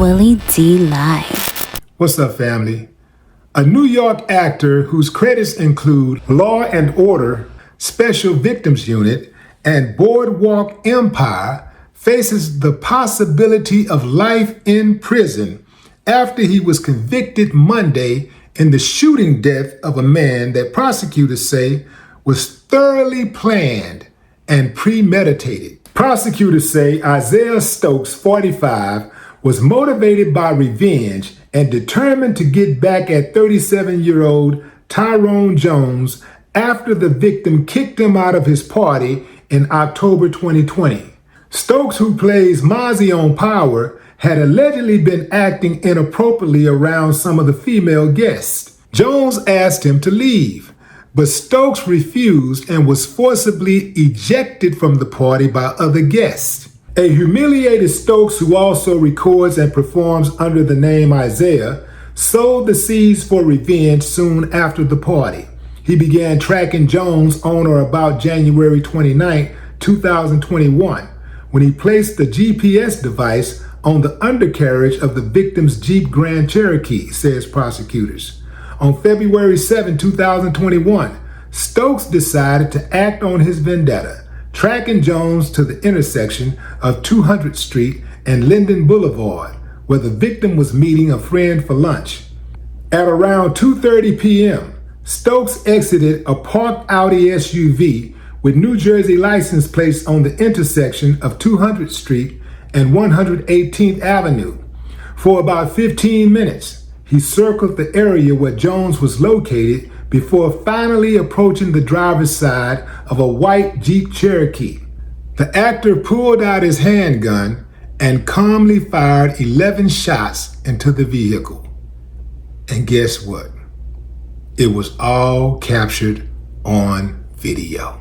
Willie D Live. What's up, family? A New York actor whose credits include Law and Order, Special Victims Unit, and Boardwalk Empire faces the possibility of life in prison after he was convicted Monday in the shooting death of a man that prosecutors say was thoroughly planned and premeditated. Prosecutors say Isaiah Stokes, 45, was motivated by revenge and determined to get back at 37-year-old Tyrone Jones after the victim kicked him out of his party in October 2020. Stokes, who plays Mozzie on Power, had allegedly been acting inappropriately around some of the female guests. Jones asked him to leave, but Stokes refused and was forcibly ejected from the party by other guests. A humiliated Stokes, who also records and performs under the name Isaiah, sowed the seeds for revenge soon after the party. He began tracking Jones on or about January 29, 2021, when he placed the GPS device on the undercarriage of the victim's Jeep Grand Cherokee, says prosecutors. On February 7, 2021, Stokes decided to act on his vendetta, tracking Jones to the intersection of 200th Street and Linden Boulevard, where the victim was meeting a friend for lunch. At around 2:30 p.m., Stokes exited a parked Audi SUV with New Jersey license plates on the intersection of 200th Street and 118th Avenue. For about 15 minutes, he circled the area where Jones was located before finally approaching the driver's side of a white Jeep Cherokee. The actor pulled out his handgun and calmly fired 11 shots into the vehicle. And guess what? It was all captured on video.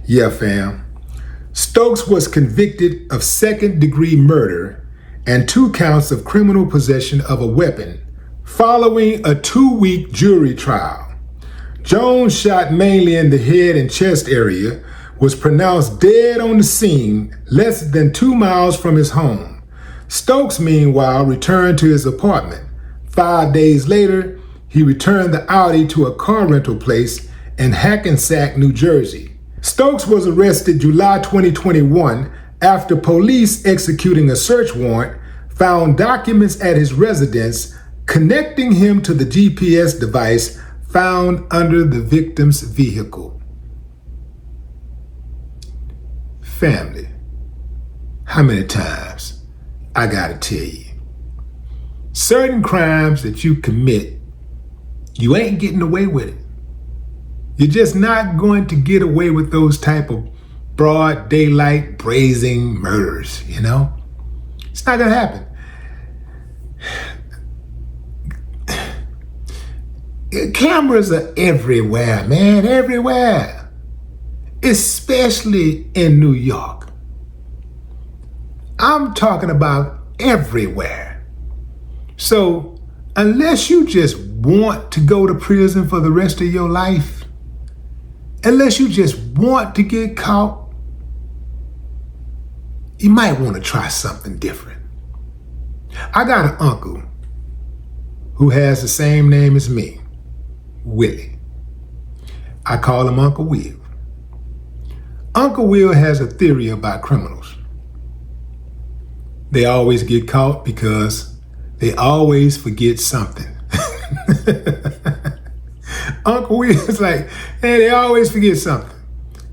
Yeah, fam. Stokes was convicted of second-degree murder and 2 counts of criminal possession of a weapon following a 2-week jury trial. Jones, shot mainly in the head and chest area, was pronounced dead on the scene less than 2 miles from his home. Stokes, meanwhile, returned to his apartment. 5 days later, he returned the Audi to a car rental place in Hackensack, New Jersey. Stokes was arrested July 2021 after police executing a search warrant found documents at his residence connecting him to the GPS device found under the victim's vehicle. Family, how many times I gotta tell you, certain crimes that you commit, you ain't getting away with it. You're just not going to get away with those type of broad daylight brazen murders, you know? It's not gonna happen. Cameras are everywhere, man, everywhere. Especially in New York. I'm talking about everywhere. So, unless you just want to go to prison for the rest of your life, unless you just want to get caught, you might want to try something different. I got an uncle who has the same name as me, Willie. I call him Uncle Will. Uncle Will has a theory about criminals. They always get caught because they always forget something. Uncle Will is like, hey, they always forget something.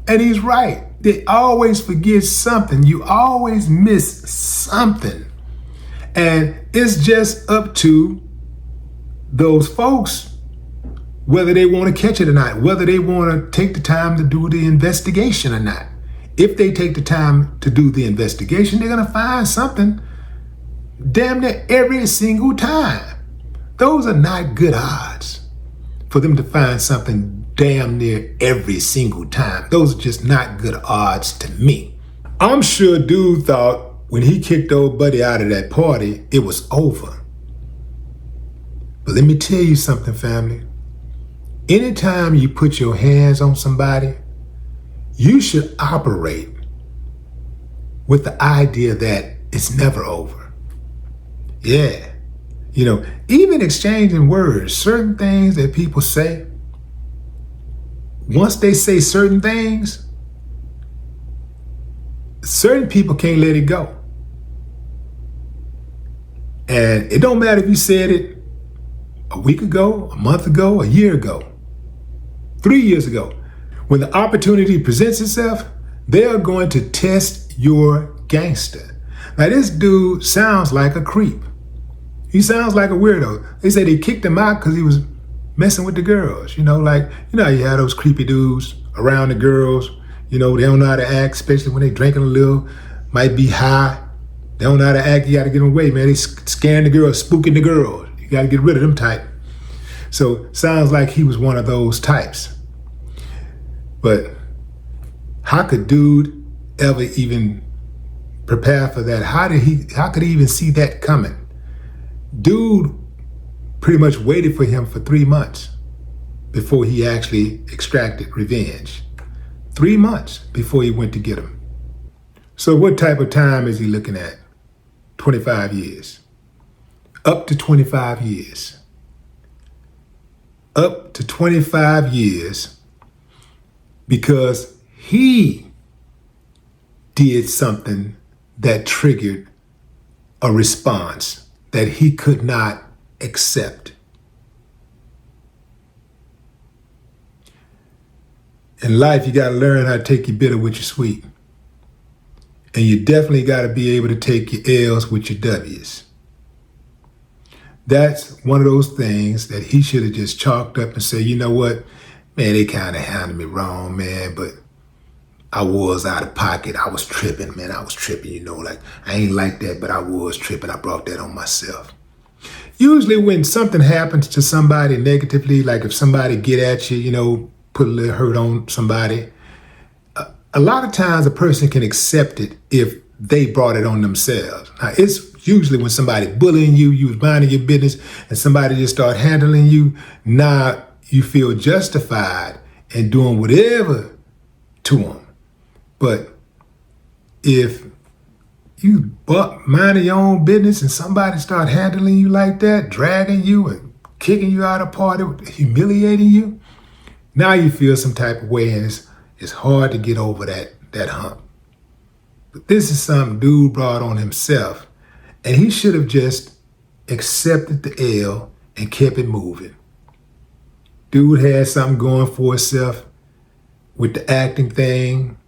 And he's right. They always forget something. You always miss something. And it's just up to those folks whether they want to catch it or not, whether they want to take the time to do the investigation or not. If they take the time to do the investigation, they're going to find something damn near every single time. Those are not good odds for them to find something damn near every single time. Those are just not good odds to me. I'm sure dude thought when he kicked old buddy out of that party, it was over. But let me tell you something, family. Anytime you put your hands on somebody, you should operate with the idea that it's never over. Yeah. Even exchanging words, certain things that people say, once they say certain things, certain people can't let it go. And it don't matter if you said it a week ago, a month ago, a year ago, 3 years ago. When the opportunity presents itself, they are going to test your gangster. Now, this dude sounds like a creep. He sounds like a weirdo. They say they kicked him out because he was messing with the girls. You know how you have those creepy dudes around the girls. They don't know how to act, especially when they drinking a little, might be high. They don't know how to act. You got to get them away, man. They scaring the girls, spooking the girls. You got to get rid of them type. So sounds like he was one of those types. But how could dude ever even prepare for that? How could he even see that coming? Dude pretty much waited for him for 3 months before he actually extracted revenge. 3 months before he went to get him. So what type of time is he looking at? 25 years. Up to 25 years. Up to 25 years because he did something that triggered a response that he could not accept. In life, you got to learn how to take your bitter with your sweet. And you definitely got to be able to take your L's with your W's. That's one of those things that he should have just chalked up and said, you know what, man, they kind of handled me wrong, man, but I was out of pocket. I was tripping, man. I was tripping, like I ain't like that, but I was tripping. I brought that on myself. Usually when something happens to somebody negatively, like if somebody get at you, put a little hurt on somebody, a lot of times a person can accept it if they brought it on themselves. Now, it's usually when somebody bullying you, you was minding your business, and somebody just start handling you. Now you feel justified in doing whatever to them. But if you minding your own business and somebody start handling you like that, dragging you and kicking you out of party, humiliating you, now you feel some type of way, and it's hard to get over that hump. But this is something dude brought on himself, and he should have just accepted the L and kept it moving. Dude had something going for himself with the acting thing.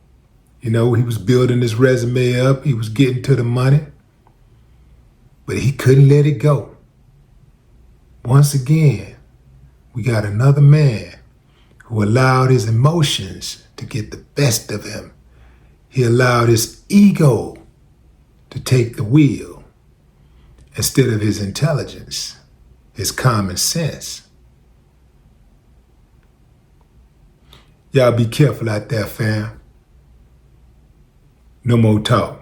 He was building his resume up. He was getting to the money, but he couldn't let it go. Once again, we got another man who allowed his emotions to get the best of him. He allowed his ego to take the wheel instead of his intelligence, his common sense. Y'all be careful out there, fam. No more talk.